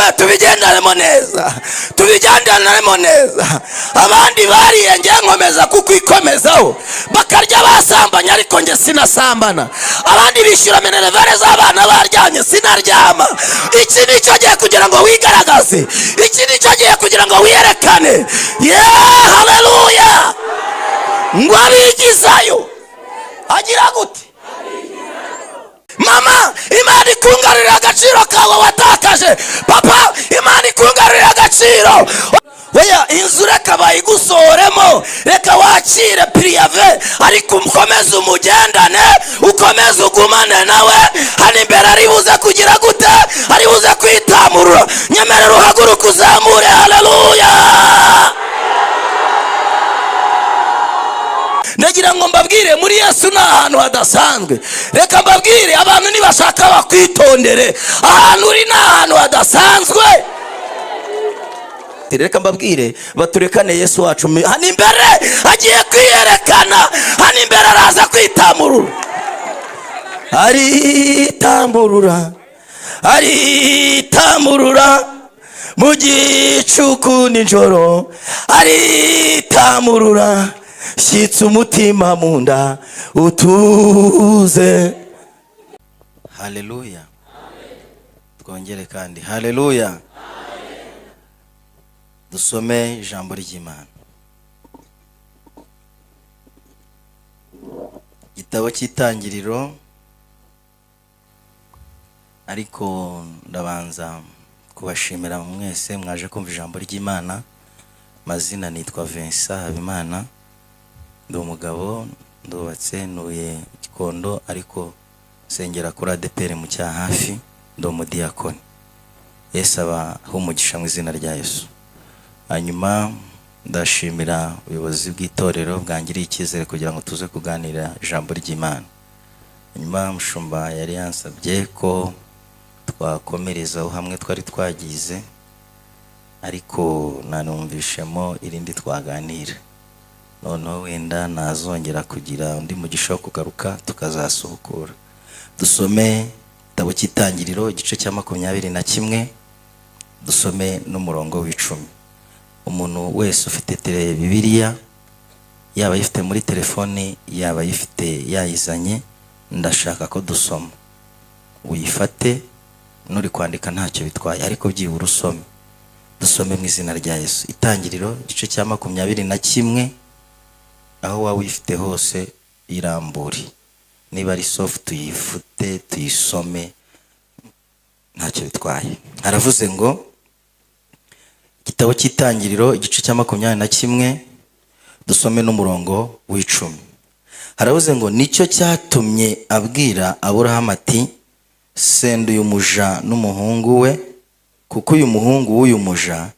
we tubigendanemo neza, tubigendanemo neza. Abandi bariye ngiye nkomeza kukwikomezaho, bakarya basambanya ariko nge sinasambana. Abandi bishyura minerivare z'abana baryamye sinaryama. Iki nicyo gihe kugira ngo wigaragaze, iki nicyo gihe kugira ngo wiyerekane. Haleluya. Ngo abigizayo agira gute? Mama, Imana ikungarurira agaciro kawe watakaje. Papa, Imana ikungarurira agaciro. Oya, inzu reka bayigusohoremo, reka wakire priyave, ariko ukomeze umugendane, ukomeze ugumane nawe. Hano imbere ari buze kugira gute? Ari buze kwitamurura. Nyemerera uhaguruka uzamure. Haleluya. Nagira ngo mbabwire muri Yesu ni ahantu hadasanzwe. Reka mbabwire abantu nibashaka bakwitondere, ahantu uri ni ahantu hadasanzwe. Reka mbabwire baturekane Yesu wacu hano imbere agiye kwiyerekana. Hano imbere araza kwitamurura, aritamurura, aritamurura mu gicuku nijoro, aritamurura. Shyitsa umutima mu nda utuze. Haleluya. Twongere kandi haleluya. Dusome ijambo ry'Imana. Igitabo cy'Itangiriro, ariko ndabanza kubashimira mwese mwaje kumva ijambo ry'Imana. Mazina nitwa Vincent Habimana. Ndi umugabo, ndubatse, ntuye Gikondo, ariko sengera kuri ADPR mu cya hafi. Ndi umudiyakoni. Yesu abahe umugisha mu izina rya Yesu. Hanyuma ndashimira ubuyobozi bw'itorero bwangiriye icyizere kugira ngo tuze kuganira ijambo ry'Imana. Hanyuma mushumba yari yansabye ko twakomerezaho hamwe twari twagize, ariko nanumvishemo irindi twaganira. Noneho wenda nazongera kugira undi mugisha wo kugaruka tukazasukura. Dusome igitabo cy'Itangiriro igice cya 21, dusome n'umurongo w'10. Umuntu wese ufite Bibiliya, yaba yifite muri telefone, yaba yifite yayizanye, ndashaka ko dusoma. Uyifate nuri kwandika ntacyo bitwaye, ariko byibura usome. Dusome mu izina rya Yesu. Itangiriro igice cya 21, aho waba uyifite hose iramburi. Niba ari soft tuyifute tuyisome ntacyo bitwaye. Haravuze ngo igitabo cy'Itangiriro igice cya 21, dusome n'umurongo w'10. Haravuze ngo nicyo cyatumye abwira Aburahamu ati, senda uyu muja n'umuhungu we, kuko uyu muhungu w'uyu muja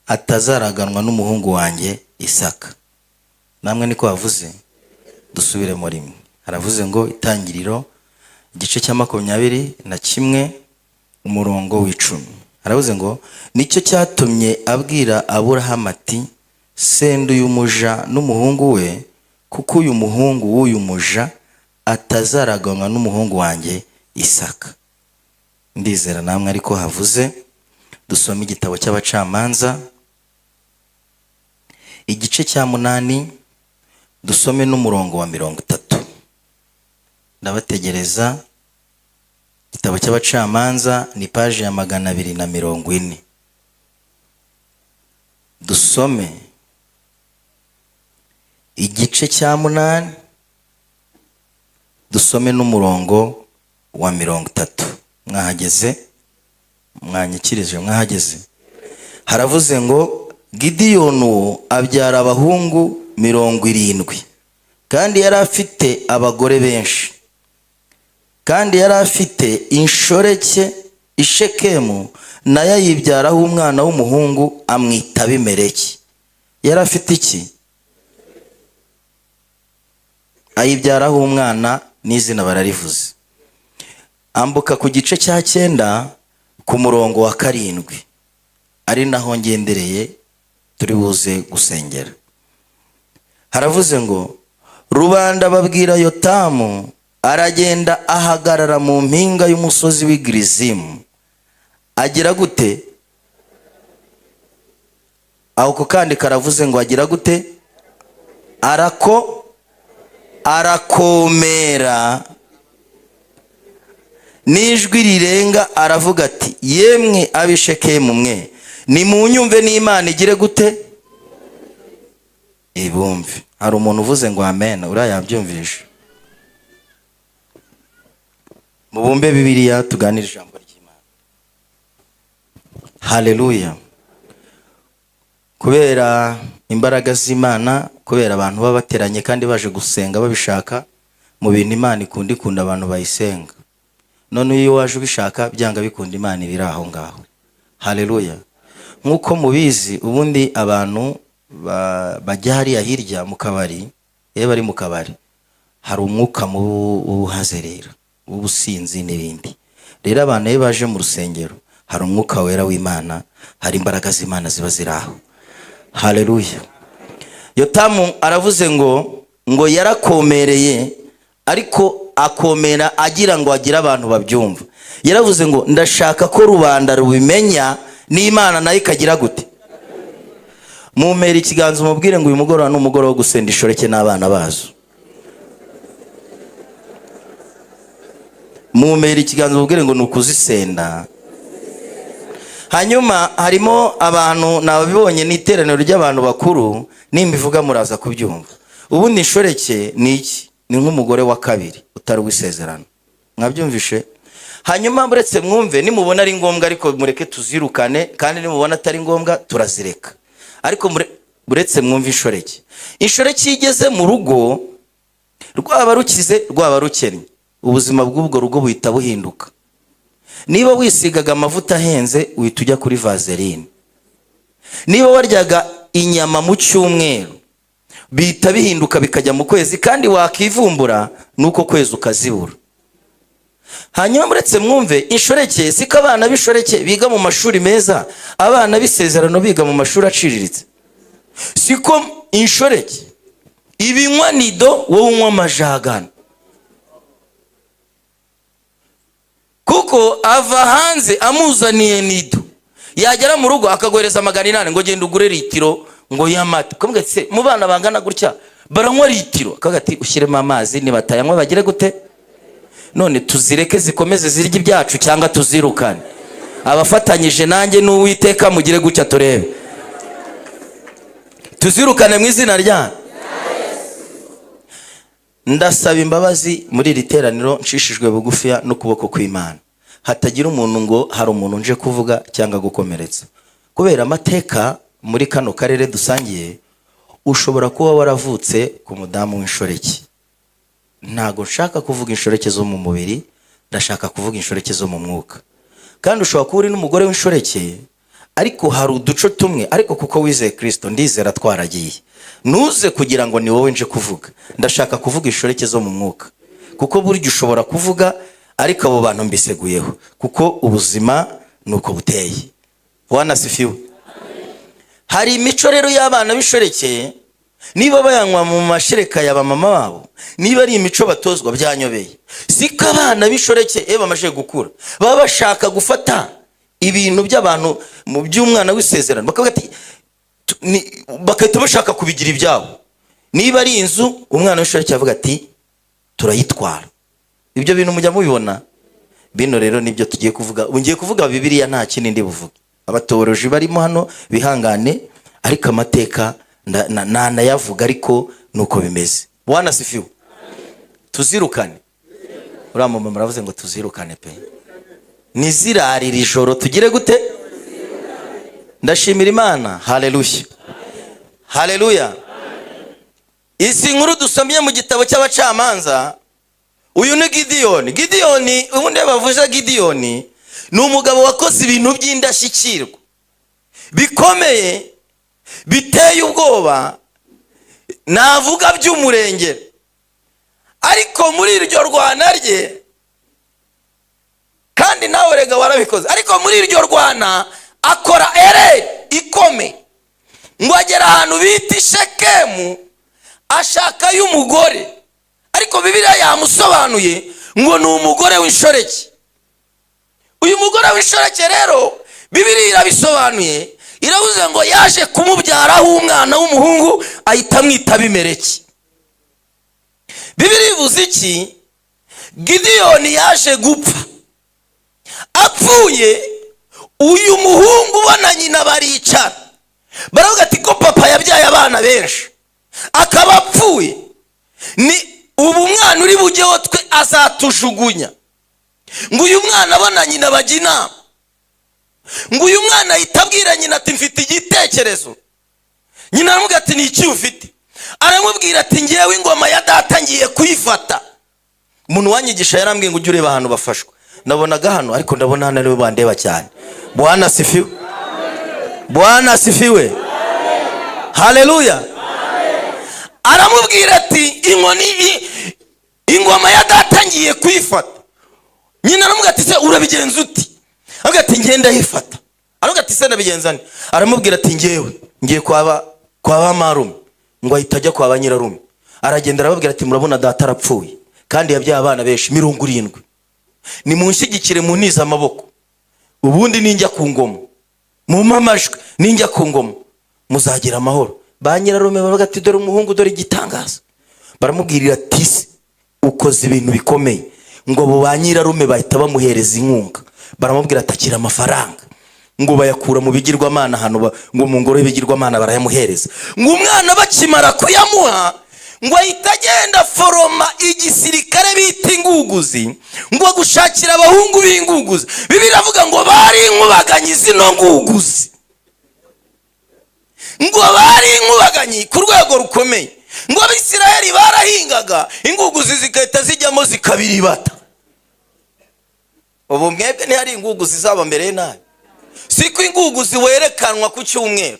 atazaraganwa n'umuhungu wanjye Isaka. Namwe niko havuze. Dusubire mu rimwe. Haravuze ngo Itangiriro igice cya 21 umurongo w'10. Haravuze ngo nicyo cyatumye abwira Aburahamu ati, senda uyu muja n'umuhungu we, kuko uyu muhungu w'uyu muja atazaraganwa n'umuhungu wanjye Isaka. Ndizera namwe ariko havuze. Dusome igitabo cy'Abacamanza igice cya 8, dusome n'umurongo wa 30. Ndabategereza. Igitabo cy'Abacamanza ni page ya 240. Dusome igice cya 8, dusome n'umurongo wa 30. Mwahageze? Mwanyikirije mwahageze? Haravuze ngo Gideyoni abyara abahungu 70, kandi yari afite abagore benshi. Kandi yari afite inshoreke Ishekemu, nayo yibyaraho umwana w'umuhungu amwita Abimeleki. Yari afite iki? Ayibyaraho umwana, n'izina bararivuze. Ambuka ku gice cya 9 ku murongo wa 7, ari naho ngendereye turi buze gusengera. Haravuze ngo rubanda babwira Yotamu, aragenda ahagarara mu mpinga y'umusozi w'Girizimu. Agira gute? ako kandi karavuze ngo agira gute? Arakomera n'ijwi rirenga aravuga ati, yemwe ab'Ishekemu mwe, nimunyumve n'Imana igire gute? Ibumve. Hari umuntu uvuze ngo amen, uriya yabyumvisha. Mubumbe Bibiliya tuganire ijambo ry'Imana. Haleluya. Kubera imbaraga z'Imana, kubera abantu baba bateranye kandi baje gusenga babishaka mu bintu Imana ikunda abantu bayisenga. None iyo waje ubishaka byanga bikunda Imana ibiri aho ngaho. Haleluya. Nkuko mubizi ubundi abantu bajya hariya hirya mu kabari, iyo bari mu kabari hari umwuka uhazerera w'ubusinzi n'ibindi. Rero abantu iyo baje mu rusengero hari umwuka wera w'Imana, hari imbaraga z'Imana ziba ziraho. Haleluya. Yotamu aravuze ngo yarakomereye, ariko akomera agira ngo agire abantu babyumva. Yaravuze ngo ndashaka ko rubanda rubimenya n'Imana nayo ikagira gute? Mumera ikiganza umubwire ngo uyu mugoroba ni umugoroba wo gusenda Ishoreke n'abana bazo. Mumera ikiganza umubwire ngo ni ukuzisenda. Hanyuma harimo abantu nababibonye n'iteraniro ry'abantu bakuru, nimbivuga muraza kubyumva. Ubundi Ishoreke ni iki? Ni nk'umugore wa kabiri utari w'isezerano. Mwabyumvishe? Hanyuma buretse mwumve, nimubona ari ngombwa ariko mureke tuzirukane, kandi nimubona atari ngombwa turazireka. Ariko buretse mwumve Ishoreke. Ishoreke igeze mu rugo, rwaba rukize rwaba rukennye, ubuzima bw'ubwo rugo buhita buhinduka. Niba wisigaga amavuta ahenze uhita ujya kuri vaseline. Niba waryaga inyama mu cyumweru bihita bihinduka bikajya mu kwezi, kandi wakivumbura nuko kwezi ukazibura. Hanyuma muretse mwumve, Ishoreke siko abana b'Ishoreke biga mu mashuri meza, abana b'isezerano biga mu mashuri aciriritse. Siko Ishoreke ibinywa nido, wowe unywa amajagano. Kuko ava hanze amuzaniye nido, yagera mu rugo akagohereza 800 ngo genda ugure litiro ngo y'amata. Kumbwa se mu bana bangana gutya baranywa litiro, akaga ati ushyiremo amazi nibatayanywa bagire gute? None tuzireke zikomeze zirya ibyacu cyangwa tuzirukane? Abafatanyije nanjye n'Uwiteka mugire gutya turebe. Tuzirukane mu izina rya ndasaba imbabazi muri iri teraniro nshishijwe bugufiya n'ukuboko kw'Imana. Hatagira umuntu ngo hari umuntu nje kuvuga cyangwa gukomeretsa. Kubera amateka muri kano karere dusangiye, ushobora kuba waravutse ku mudamu w'Inshoreke. Ntago nshaka kuvuga Inshoreke zo mu mubiri, ndashaka kuvuga Inshoreke zo mu mwuka. Kandi ushobora kuba uri n'umugore w'Inshoreke, ariko hari uduco tumwe, ariko kuko wizeye Kristo ndizera twaragiye. Nuze kugira ngo ni wowe nje kuvuga. Ndashaka kuvuga Inshoreke zo mu mwuka, kuko buryo ushobora kuvuga ariko abo bantu mbiseguyeho, kuko ubuzima nuko buteye. Bwana sifiwe. Hari imico rero y'abana b'Ishoreke, niba bayanywa mu mashereka ya bamama babo, niba ari imico batozwa byanyobeye. Siko abana b'Ishoreke bamaze gukura baba bashaka gufata ibintu by'abantu mu by'umwana w'isezerano, bakahita bashaka kubigira ibyabo. Niba ari inzu, umwana w'Ishoreke avuga ati turayitwara. Ibyo bintu mujya mubibona. Bino rero nibyo tugiye kuvuga. Ungiye kuvuga Bibiliya nta kindi ndi buvuge. Abatoroji barimo hano bihangane, ariko amateka nayavuga ariko nuko bimeze. Bwana sifiwe. Tuzirukane. Uriya mama muravuze ngo tuzirukane pe. Nizirarira ijoro tugire gute? Ndashimira Imana. Haleluya. Haleluya. Isi nkuru dusomye mu gitabo cy'Abacamanza, uyu ni Gideyoni. Gideyoni, ubundi bavuze Gideyoni ni umugabo wakoze ibintu by'indashyikirwa bikomeye, biteye ubwoba, navuga by'umurengero. Ariko muri iryo rwana rye, kandi nawe rega warabikoze, ariko muri iryo rwana akora ikome ngo agera ahantu bita Shekemu, ashaka y'umugore. Ariko Bibiliya yamusobanuye ngo ni umugore w'Inshoreke. Uyu mugore w'Inshoreke rero Bibiliya irabisobanuye, iravuze ngo yaje kumubyaraho umwana w'umuhungu ahita amwita Abimeleki. Bibiliya ivuze iki? Gideyoni yaje gupfa. Apfuye, uyu muhungu ubona nyina baricara, baravuga ati ko papa yabyaye abana benshi akaba apfuye, ni ubu umwana uri bujyeho twe azatujugunya. Ngo uyu mwana abona nyina bajya inama, ngo uyu mwana ahita abwira nyina ati mfite igitekerezo. Nyina aramubwira ati ni iki ufite? Aramubwira ati ngewe ingoma ya data ngiye kuyifata. Umuntu wanyigisha yarambwiye ngo ujye ureba ahantu bafashwa. Nabonaga hano ariko ndabona hano aribo bandeba cyane. Bwana asifiwe. Bwana asifiwe. Haleluya. Aramubwira ati ingoma ya data ngiye kuyifata. Nyina aramubwira ati se urabigenza uti? Aramubwira ati ngenda yifata. Aramubwira ati se nabigenza nte? Aramubwira ati ngiye kwa marume. Ngo ahita ajya kwa nyirarume. Aragenda arababwira ati murabona data arapfuye kandi yabyaye abana benshi 70. Ni munshyigikire muniza amaboko, ubundi ninjya ku ngoma mu mamajwe, ninjya ku ngoma muzagira amahoro. Ba nyirarume bavuga ati dore umuhungu, dore igitangaza. Baramubwirira ati se ukoze ibintu bikomeye. Ngo abo ba nyirarume bahita bamuhereza inkunga. Baramubwira ati akira amafaranga. Ngo bayakura mu bigirwamana hano, ngo mu ngoro y'ibigirwamana barayamuhereza. Ngo umwana bakimara kuyamuha, ngo ahita agenda foroma igisirikare bita inguguzi, ngo gushakira abahungu b'inguguzi. Bibiliya avuga ngo bari inkubaganyi zino nguguzi, ngo bari inkubaganyi ku rwego rukomeye. Ngo Abisirayeli barahingaga, inguguzi zigahita zijyamo zikabiribata. Ubu mwebwe ntihari inguguzi zaba mbere nabi? Siko inguguzi werekanwa ku cyumweru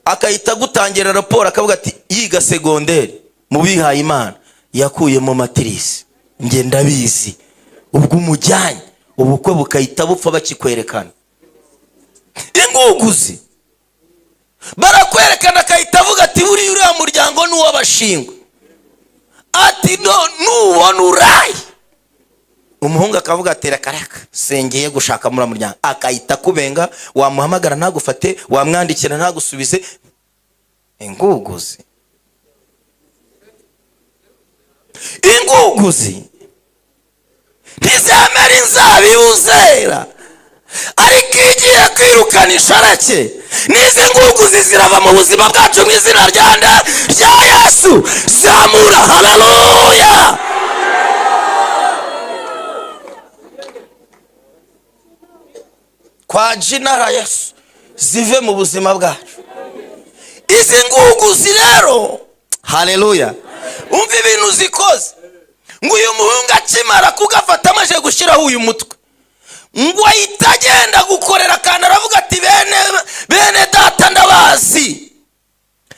akahita gutangira raporo akavuga ati yiga segonderi mu bihaye Imana yakuyemo matirisi, nge ndabizi. Ubwo umujyanye ubukwe bukahita bupfa bakikwerekana. Inguguzi barakwerekana akahita avuga ati uriya muryango ni uw'abashingwe, ati nubona urayi. Umuhungu akavuga ati rakaraka sengeye gushaka muri muryango, akahita kubenga. Wamuhamagara ntagufate, wamwandikira ntagusubize. Inguguzi ntizemera inzabibu zera, ariko igiye kwirukana inshoreke. N'izi nguguzi zirava mu buzima bwacu mu izina rya Yesu. Zamura haleluya. Kwa jina la Yesu zive mu buzima bwacu izi nguguzi rero. Haleluya. Umva ibintu zikoze. Ngo uyu muhungu akimara kugafata amaje gushyiraho uyu mutwe, ngo ahita agenda gukorera kandi aravuga ati bene data ndabazi,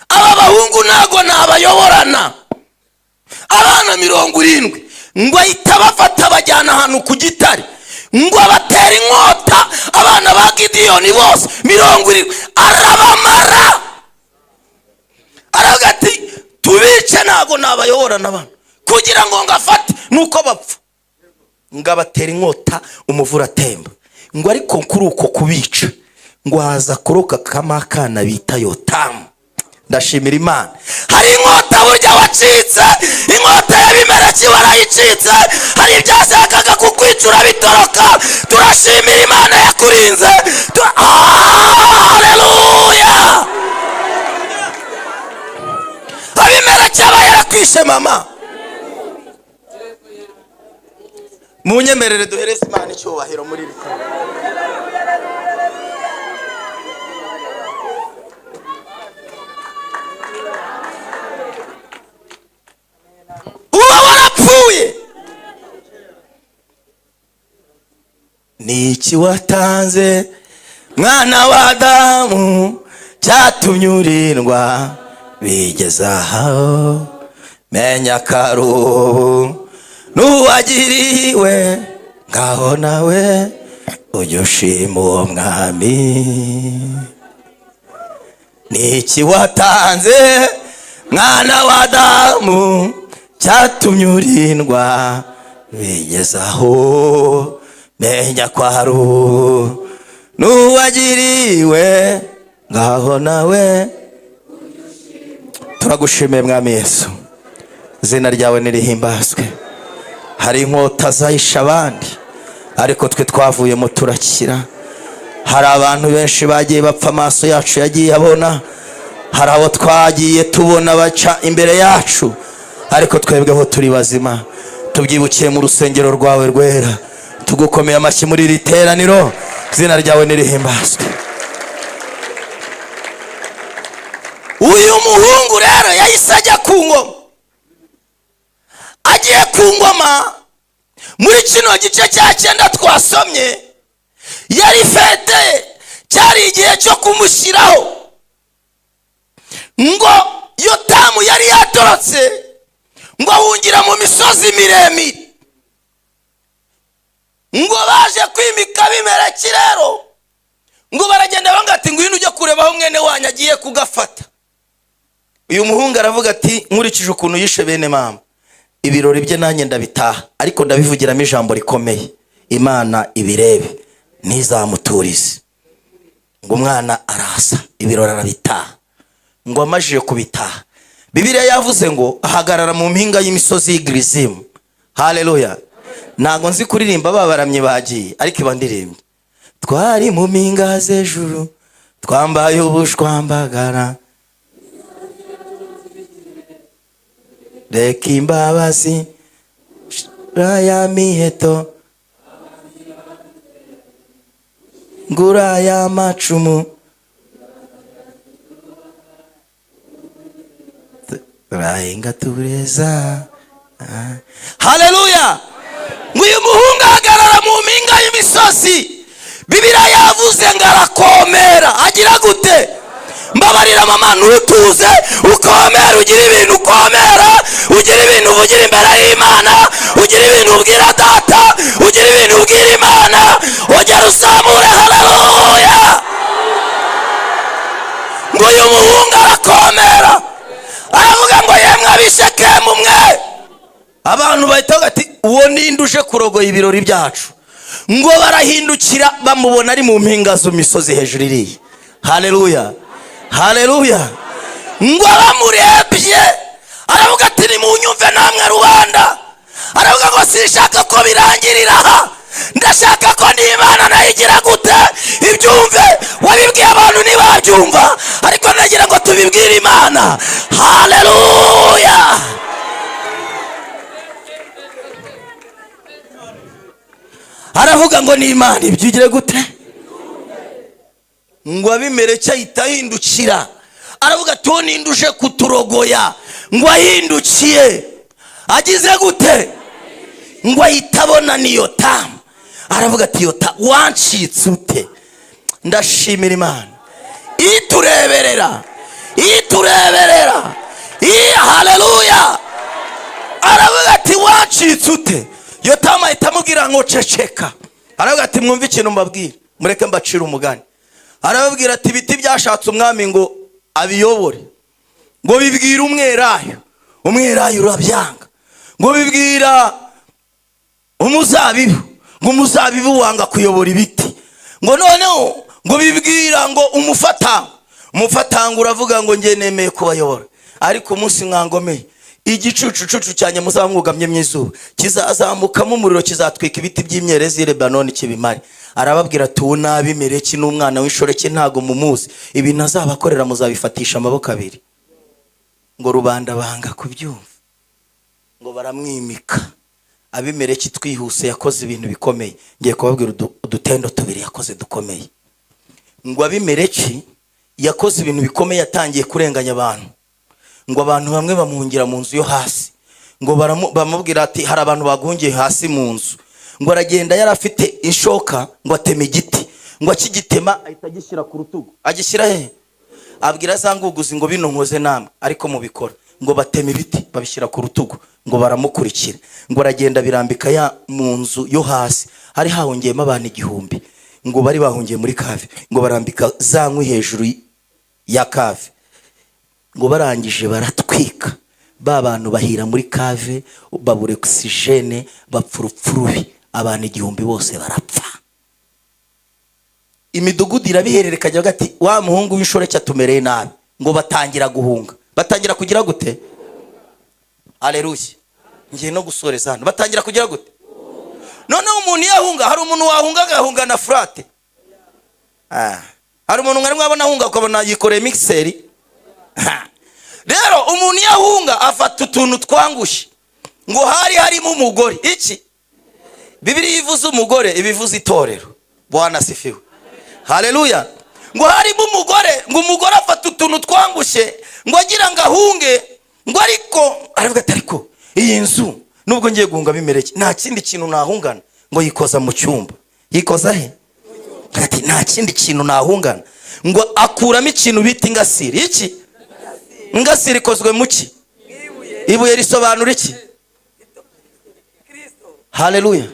aba bahungu ntago nabayoborana. Abana 70. Ngo ahita bafata bajyana ahantu ku gitare, ngo abatera inkota abana ba Gideyoni bose 70. Arabamara, aravuga ati tubice ntago nabayoborana abantu kugira ngo ngafate nuko bapfa. Ngo abatera inkota umuvura atemba. Ngo ariko kuri uko kubica, ngo haza kuroka kamakana bita Yotamu. Ndashimira Imana. Hari inkota burya wacitse, inkota y'Abimeleki warayicitse. Hari ibyashakaga kukwicura bitoroka. Turashimira Imana yakurinze. Haleluya. Abimeleki aba yarakwishe mama. Munyemerere duhereze Imana icyubahiro muri iri kanisa. Uba warapfuye. Niki watanze mwana wa Adamu cyatumye urindwa bigezaho? Menya karubu nuwagiriwe, ngaho nawe ujye ushima uwo mwami. Niki watanze mwana wa Adamu cyatumye urindwa bigezaho? Menya kwaru nuwagiriwe, ngaho nawe turagushimiye mwami Yesu, izina ryawe nirihimbazwe. hari inkota zahisha abandi ariko twe twavuyemo turakira. hari abantu benshi bagiye bapfa, amaso yacu yagiye abona. hari abo twagiye tubona baca imbere yacu ariko twebweho turi bazima. tubyibukiye mu rusengero rwawe rwera, tugukomeye amashyi muri iri teraniro, izina ryawe nirihimbazwe. uyu muhungu rero yahise ajya ku ngoma. agiye ku ngoma muri kino gice cya 9 twasomye, yari fete, cyari igihe cyo kumushyiraho. ngo Yotamu yari yatorotse ngo ahungira mu misozi miremire. ngo baje kwimika Abimeleki rero, ngo baragenda bangati ngwino ujye kurebaho mwene wanyu agiye kugafata. uyu muhungu aravuga ati nkurikije ukuntu yishe bene mama, ibirori bye nanjye ndabitaha, ariko ndabivugiramo ijambo rikomeye, Imana ibirebe ntizamuturize. ngo umwana arasa, ibirori arabitaha. ngo amajije kubitaha, Bibiliya yavuze ngo ahagarara mu mpinga y'imisozi y'Igirizimu. Haleluya. ntago nzi kuririmba babaramye bagiye, ariko iba ndirimba. twari mu mpinga z'ejuru twambaye ubushwambagara, reka imbabazi raya miheto ngura ya macumu rayenga tureza. Haleluya. nguyu muhungu ahagarara mu mpinga y'imisozi. Bibiliya yavuze ngo arakomera. agira gute? mbabarira mama, ntutuze ukomera, ugira ibintu ukomera, ugira ibintu uvugira imbere y'Imana, ugira ibintu ubwira data, ugira ibintu ubwira Imana, ugera usamure. Haleluya. ngo uyu muhungu arakomera, aravuga ngo yemwe abishekemu mwe. abantu bahita bati uwo ninduje kurogoya ibirori byacu. ngo barahindukira bamubona ari mu mpinga z'imisozi hejuru iriya. Haleluya. Haleluya. ngo bamurebye aravuga ati nimunyumve namwe rubanda. aravuga ngo sinshaka ko birangirira aha, ndashaka ko n'Imana nayo igira gute ibyumve. wabibwiye abantu ntibabyumva, ariko nagira ngo tubibwire Imana. Haleluya. aravuga ngo n'Imana ibyo ugire gute. ngo Abimeleki ahita ahindukira, aravuga ati uwo ninduje kuturogoya. ngo ahindukiye agize gute? ngo ahita abona ni Yotamu. aravuga ati Yotamu wancitse ute? ndashimira Imana itureberera. Haleluya. aravuga ati wancitse ute? Yotamu ahita amubwira ngo ceceka. aravuga ati mwumve ikintu mbabwira, mureke mbacira umugani. arababwira ati ibiti byashatse umwami ngo abiyobore, ngo bibwira umwelayo, umwelayo urabyanga. ngo bibwira umuzabibu, ngo umuzabibu wanga kuyobora ibiti. ngo noneho ngo bibwira ngo umufatanga uravuga ngo nge nemeye kubayobora. ariko umunsi mwangomeye, igicucucucu cyane muzamwugamye mu izuba kizazamukamo umuriro, kizatwika ibiti by'imyerezi y'i Lebanoni kibimare. arababwira ati uwo n'Abimeleki n'umwana w'inshoreke ntago mumuzi, ibi ntazabakorera muzabifatisha amaboko abiri. ngo rubanda banga kubyumva, ngo baramwimika. Abimeleki twihuse yakoze ibintu bikomeye. ngiye kubabwira udutendo tubiri yakoze dukomeye. ngo Abimeleki yakoze ibintu bikomeye, yatangiye kurenganya abantu. ngo abantu bamwe bamuhungira mu nzu yo hasi. ngo bamubwira ati hari abantu baguhungiye hasi mu nzu. ngo aragenda yari afite inshoka, ngo ateme igiti. ngo akigitema ahita agishyira ku rutugu. agishyira he? abwira za nguguzi ngo bino nkoze namwe ariko mubikora. ngo bateme ibiti babishyira ku rutugu. ngo baramukurikira. ngo aragenda birambika ya mu nzu yo hasi. hari hahungiyemo abantu 1000. ngo bari bahungiye muri kave. ngo barambika za nkwi hejuru ya kave. ngo barangije baratwika. ba bantu bahira muri kave, babure oxygene, bapfa urupfu rubi. abantu 1000 bose barapfa. imidugudu irabihererekanya gati wa muhungu w'inshoreke atumereye nabi, ngo batangira guhunga. Batangira kugira gute? Haleluya. Ngiye no gusoreza hano. Batangira kugira gute? Noneho umuntu yahunga, hari umuntu wahunga agahunga na frate. Hari umuntu mwari mwabona ahunga ukabona yikoreye mixeri. Rero umuntu yahunga afata utuntu twangushe, ngo hari harimo umugore. Iki Bibiliya ivuze umugore ibivuze itorero. Bwana asifiwe. Haleluya. Ngo harimo umugore, ngo umugore afata utuntu twangushe ngo agira ngo ahunge, ngo ariko aravuga ati ariko iyi nzu nubwo ngiye guhunga bimereke nta kindi kintu nahungana, ngo yikoza mu cyumba. Yikoza he? Ati nta kindi kintu nahungana, ngo akuramo ikintu bita ingasiri. Iki ingasiri ikozwe mu ki? Ibuye risobanura iki? Haleluya.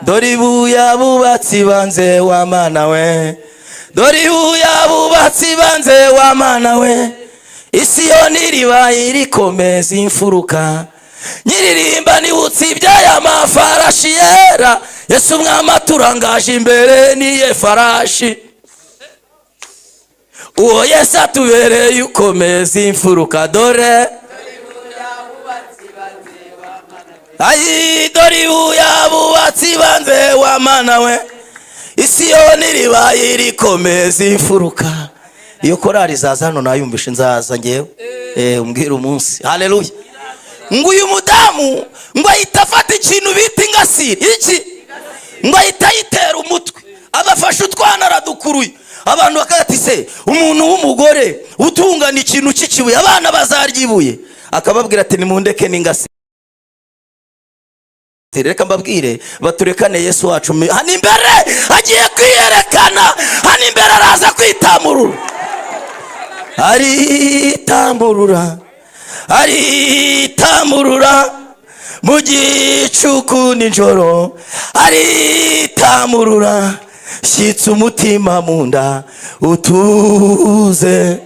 Dore ibuye abubatsi banze wa mana we, dore ibuye abubatsi banze wa mana we, Isiyoni ribaye rikomeza imfuruka, nyiririmba nibutsi iby'aya mafarashi yera, Yesu umwami aturangaje imbere niye farashi, uwo Yesu atubereye ukomeza imfuruka. Dore ayi dore ibuye abubatsi banze wa mana we, Isiyoni ribaye rikomeza imfuruka. Iyo korari zaza hano nayumvishe nzaza ngewe umbwira umunsi. Haleluya. Ngo uyu mudamu ngo ahita afata ikintu bita ingasiri. Iki ngo ahita yitera umutwe, abafashe utwana aradukuruye. Abantu bakati se umuntu w'umugore utungana ikintu cy'ikibuye abana bazaryibuye, akababwira ati nimundeke n'ingasiri. Reka mbabwire baturekane Yesu wacu hano imbere agiye kwiyerekana, hano imbere araza kwitamurura. Aritamurura, aritamurura mu gicuku nijoro, aritamurura shyitsa umutima mu nda utuze.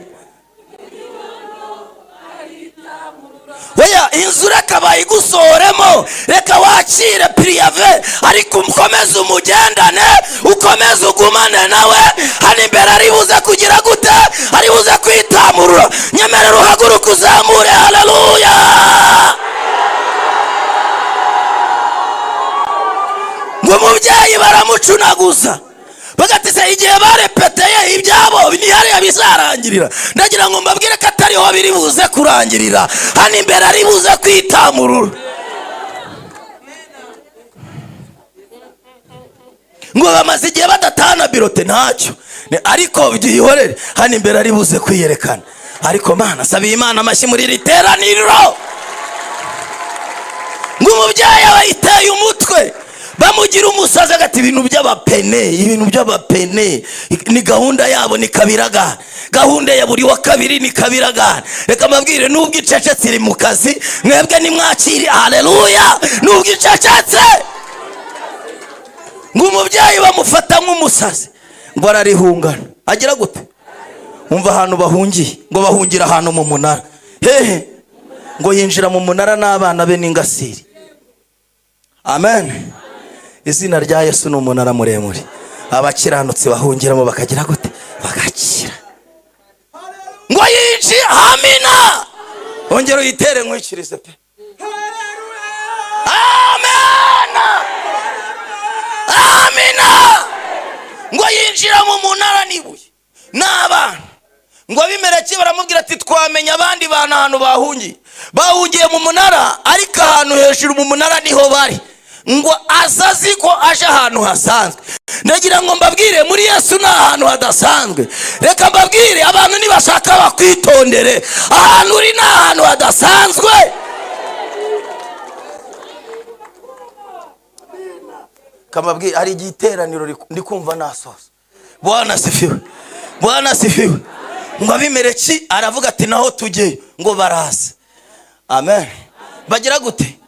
Oya inzu reka bayigusoremo, reka wakire priyave, ariko ukomeze umugendane, ukomeze ugumane nawe. Hano imbere aribuze kugira gute? Aribuze kwitamurura. Nyemerera uhaguruka uzamure. Haleluya. Ngo umubyeyi baramucunaguza bagatise igihe barepeteye ibyabo ntihariya bizarangirira. Ndagira ngo mbabwire ko atariho biri buze kurangirira, hano imbere ari buze kwitamurura. Ngo bamaze igihe badatana birote ntacyo, ariko byihorere, hano imbere ari buze kwiyerekana. Ariko mana sabiye Imana amashyi muri riteraniro. Ngo umubyeyi abayiteye umutwe bamugira umusaza agati ibintu by'abapene ni gahunda yabo, ni kabiraga. Gahunda ya buri wa kabiri ni kabiraga. Reka mbabwire nubwo icecetse iri mu kazi, mwebwe nimwakiri. Haleluya. Nubwo icecetse, ngo umubyeyi bamufata nk'umusazi, ngo ararihungana. Agira gute? Umva ahantu bahungiye, ngo bahungira ahantu mu munara. Hehe, ngo yinjira mu munara n'abana be n'ingasiri. Amen. Izina rya Yesu ni umunara muremure, abakiranutsi bahungiramo bakagira gute? Bagakira. Ngo yinji. Amina. Ongera uyitere nkwikirize pe. Amina. Amina. Ngo yinjira mu munara nibuye n'abana, ngo bimereke baramubwira ati twamenya abandi bana ahantu bahungiye mu munara, ariko ahantu hejuru mu munara niho bari. Ngo azazi ko aje ahantu hasanzwe. Ndagira ngo mbabwire muri Yesu ni ahantu hadasanzwe. Reka mbabwire abantu nibashaka bakwitondere, ahantu uri ni ahantu hadasanzwe. Kamabwire hari igiteraniro ndi kumva nasoza. Bwana asifiwe. Bwana asifiwe. Ngo abimereki aravuga ati naho tujye, ngo baraza. Amen. Bagira gute?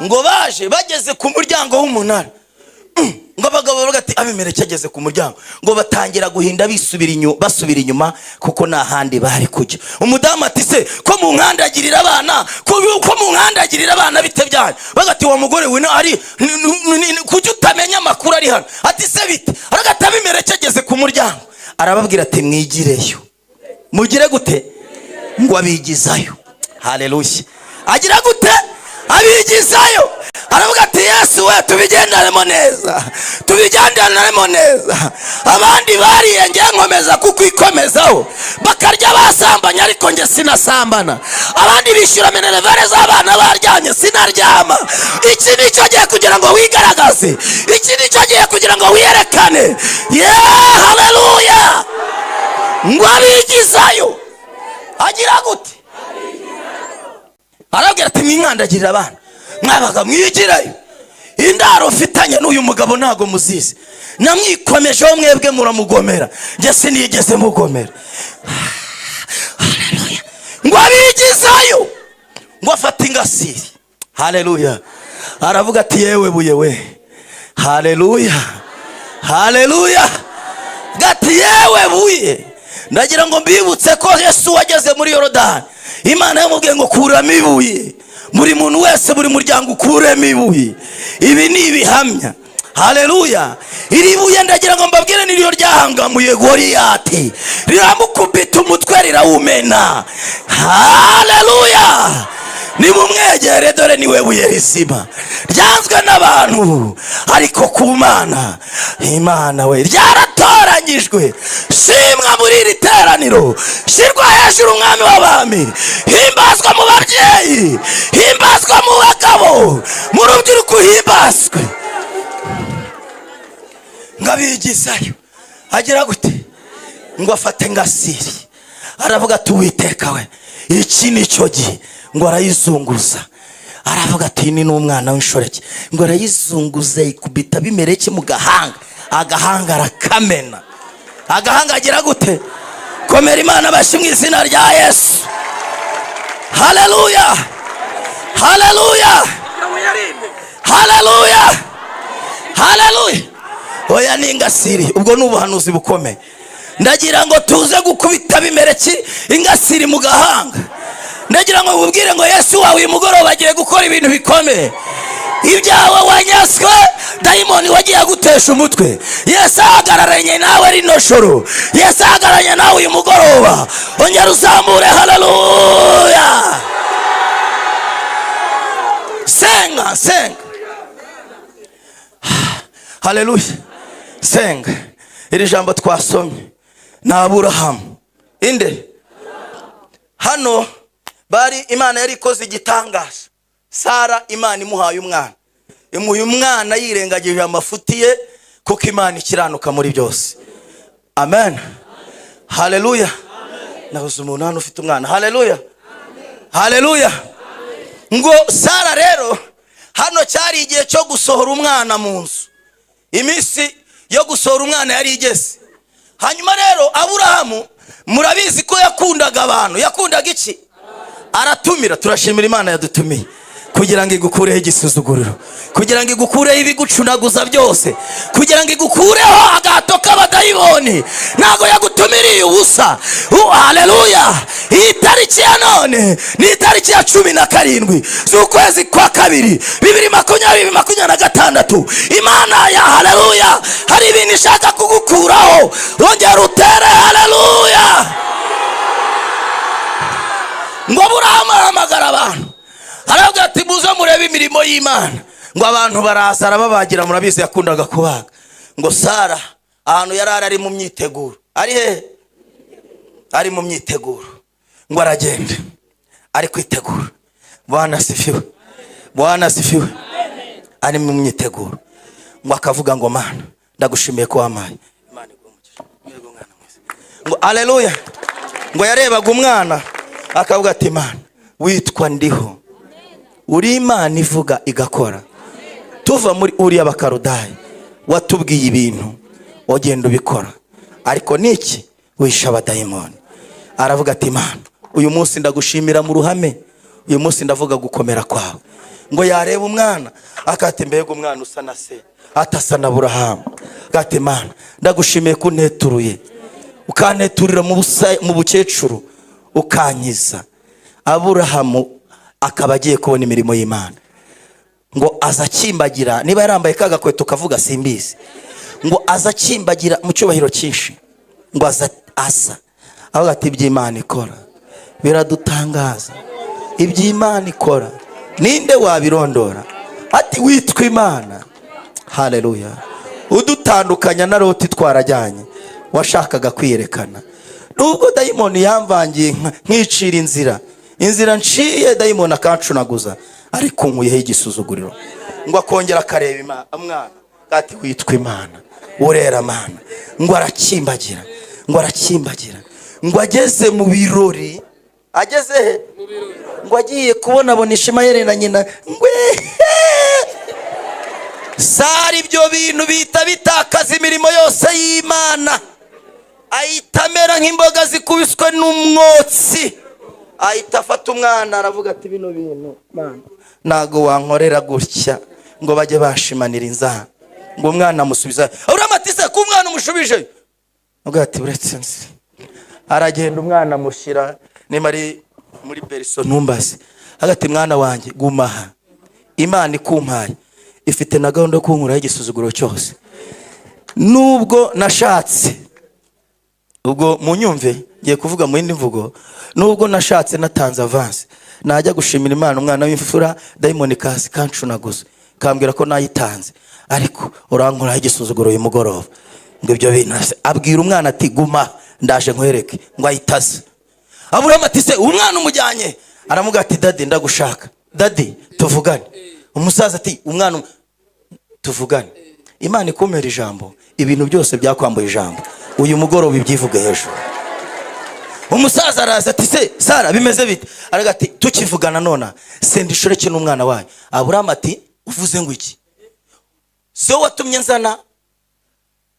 Ngo baje bageze ku muryango w'umunara, ngo abagabo bavuga ati Abimeleki ageze ku muryango, ngo batangira guhinda basubira inyuma kuko nta handi bari kujya. Umudamu ati se ko mu nkandagirira abana, ko mu nkandagirira abana bite byanyu? Bagati wa mugore we ari kujya utamenya amakuru ari hano. Ati se bite? Aragati Abimeleki ageze ku muryango, arababwira ati mwigireyo. Mugire gute? Ngo abigizayo. Haleluya. Agira gute? Abigizayo. Aravuga ati Yesu we tubigendanemo neza, tubigendanemo neza. Abandi bariye ngiye nkomeza kukwikomezaho, bakarya basambanye ariko nge sinasambana. Abandi bishyura minerivare z'abana baryamye sinaryama. Iki nicyo gihe kugira ngo wigaragaze, iki nicyo gihe kugira ngo wiyerekane. Haleluya. Ngo abigizayo. Agira gute? Arabwira ati mwinkandagirira abana, mwabaga mwigirayo. Indaro mfitanye n'uyu mugabo ntago muzizi, namwikomejeho mwebwe muramugomera, nge sinigeze mugomera. Haleluya. Ngo abigizayo, ngo afata ingasiri. Haleluya. Aravuga ati yewe buye we. Haleluya. Haleluya. Gati yewe buye, ndagira ngo mbibutse ko Yesu wageze muri Yorodani, Imana yamubwiye ngo kuramo ibuye. Buri muntu wese, buri muryango ukuremo ibuye. Ibi ni ibihamya. Haleluya. Iri buye ndagira ngo mbabwire niryo ryahangamuye Goliyati, riramukubita umutwe rirawumena. Haleluya. Nimumwegere dore niwe buye rizima, ryanzwe n'abantu ariko ku Mana, Imana we ryaratoranyijwe. Shimwa muri iri teraniro, shirwa hejuru umwami w'abami, himbazwa mu babyeyi, himbazwa mu bagabo, mu rubyiruko himbazwe. Ngabigizayo. Agira gute? Ngo afate ngasiri. Aravuga ati Uwiteka we, iki nicyo gihe. Ngo arayizunguza. Aravuga ati ni n'umwana w'inshoreke. Ngo arayizunguza ikubita Abimeleki mu gahanga, agahanga arakamena. Agahanga agira gute? Komera Imana bashi mu izina rya Yesu. Haleluya. Haleluya. Haleluya. Haleluya. Oya ni ingasiri, ubwo ni ubuhanuzi bukomeye. Ndagira ngo tuze gukubita Abimeleki ingasiri mu gahanga. Ndagira ngo ubwire ngo Yesu wawe uyu mugoroba agiye gukora ibintu bikomeye. Ibyawe wanyaswe, dayimoni wagiye agutesha umutwe, Yesu ahagararanye nawe rino joro. Yesu ahagararanye nawe uyu mugoroba. Ongera uzamure. Haleluya. Senga, senga. Haleluya. Senga. Iri jambo twasomye na Aburahamu. Inde hano bari Imana yari ikoze igitangaza. Sara Imana imuhaye umwana, imuhaye umwana yirengagije amafuti ye, kuko Imana ikiranuka muri byose. Amen. Haleluya. Nabuze umuntu hano ufite umwana. Haleluya. Haleluya. Ngo Sara rero hano cyari igihe cyo gusohora umwana mu nzu. Iminsi yo gusohora umwana yari igeze. Hanyuma rero Aburahamu murabizi ko yakundaga abantu. Yakundaga iki? Aratumira. Turashimira Imana yadutumiye kugira ngo igukureho igisuzuguriro, kugira ngo igukureho ibigucunaguza byose, kugira ngo igukureho agahato k'abadayimoni. Ntago yagutumiriye ubusa. Haleluya. Iyi tariki ya none ni itariki ya 17 z'ukwezi kwa 2 2026. Imana ya haleluya hari ibintu ishaka kugukuraho. Ongera utere haleluya. Ngo Aburahamu ahamagara abantu, aravuga ati muze murebe imirimo y'Imana. Ngo abantu baraza arababagira. Murabizi yakundaga kubaga. Ngo Sara ahantu yari ari mu myiteguro. Ari he? Ari mu myiteguro. Ngo aragenda ari kwitegura. Bwana sifiwe. Bwana sifiwe. Ari mu myiteguro. Ngo akavuga ngo Mana ndagushimiye ko wamaye. Imana igumugisha. Yego mwana mwiza. Ngo haleluya. Ngo yarebaga umwana akavuga ati Mana witwa ndiho, uri Imana ivuga igakora. Tuva muri Uriya Bakarudayi watubwiye ibintu wagenda ubikora, ariko niki wisha abadayimoni. Aravuga ati Mana uyu munsi ndagushimira mu ruhame, uyu munsi ndavuga gukomera kwawe. ngo yareba umwana akati mbega umwana usa na se atasa na Aburahamu. Akati Mana ndagushimiye kunteturuye ukanteturira mu bukecuru ukankiza. Aburahamu akaba agiye kubona imirimo y'Imana. Ngo azakimbagira, niba yarambaye kagakweto kavuga simbizi, ngo azakimbagira mu cyubahiro cyinshi. Ngo asa aho ati iby'Imana ikora biradutangaza, iby'Imana ikora ninde wabirondora? Ati witwa Imana. Haleluya. Udutandukanya na Loti twarajyanye, washakaga kwiyerekana. Nubwo dayimoni yamvangiye nkicira inzira nciye, dayimoni akancunaguza, ariko nkuyeho igisuzuguriro. Ngo akongera akareba umwana ati witwa Imana, urera Mana. Ngo arakimbagira, ngo ageze mu birori. Ageze he? Ngo agiye kubona abona Ishimayeli na nyina. Sari ibyo bintu bita bitakaza imirimo yose y'Imana. Ahita amera nk'imboga zikubiswe n'umwotsi. Ahita afata umwana aravuga ati bino bintu Mana nago wankorera gutya ngo bajye bashimanira inzara. Ngo umwana amusubiza, uramatise ku mwana umushubije. Ngo ati uretse nzi. Aragenda umwana amushyira ni muri Berso ntumbaze. Agati mwana wanjye gumaha, Imana ikumpaye ifite na gahunda yo kunkuraho igisuzuguro cyose. Nubwo nashatse, ubwo munyumve ngiye kuvuga mu yindi mvugo, nubwo nashatse natanze avance najya gushimira Imana umwana w'imfura, dayimoni kasi kancunaguza kambwira ko nayitanze, ariko urankuraho igisuzuguro uyu mugoroba. Ngo ibyo bintu abwira umwana ati guma ndaje nkwereke. Ngo ayitaze. Aburahamu ati se umwana umujyanye? Aramuga ati dadi ndagushaka, dadi tuvugane. Umusaza ati umwana tuvugane. Imana ikumera ijambo, ibintu byose byakwambuye ijambo. Uyu mugoroba ibyivuge hejuru. Umusaza araza ati se Sara bimeze bite? Araga ati tukivugana nona sendishoreke n'umwana wayo. Aburahamu ati uvuze ngo iki? So watumye nzana?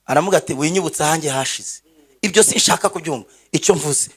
Aramuga ati winyibutsa hanjye hashize. Ibyo sinshaka kubyumva. Icyo mvuze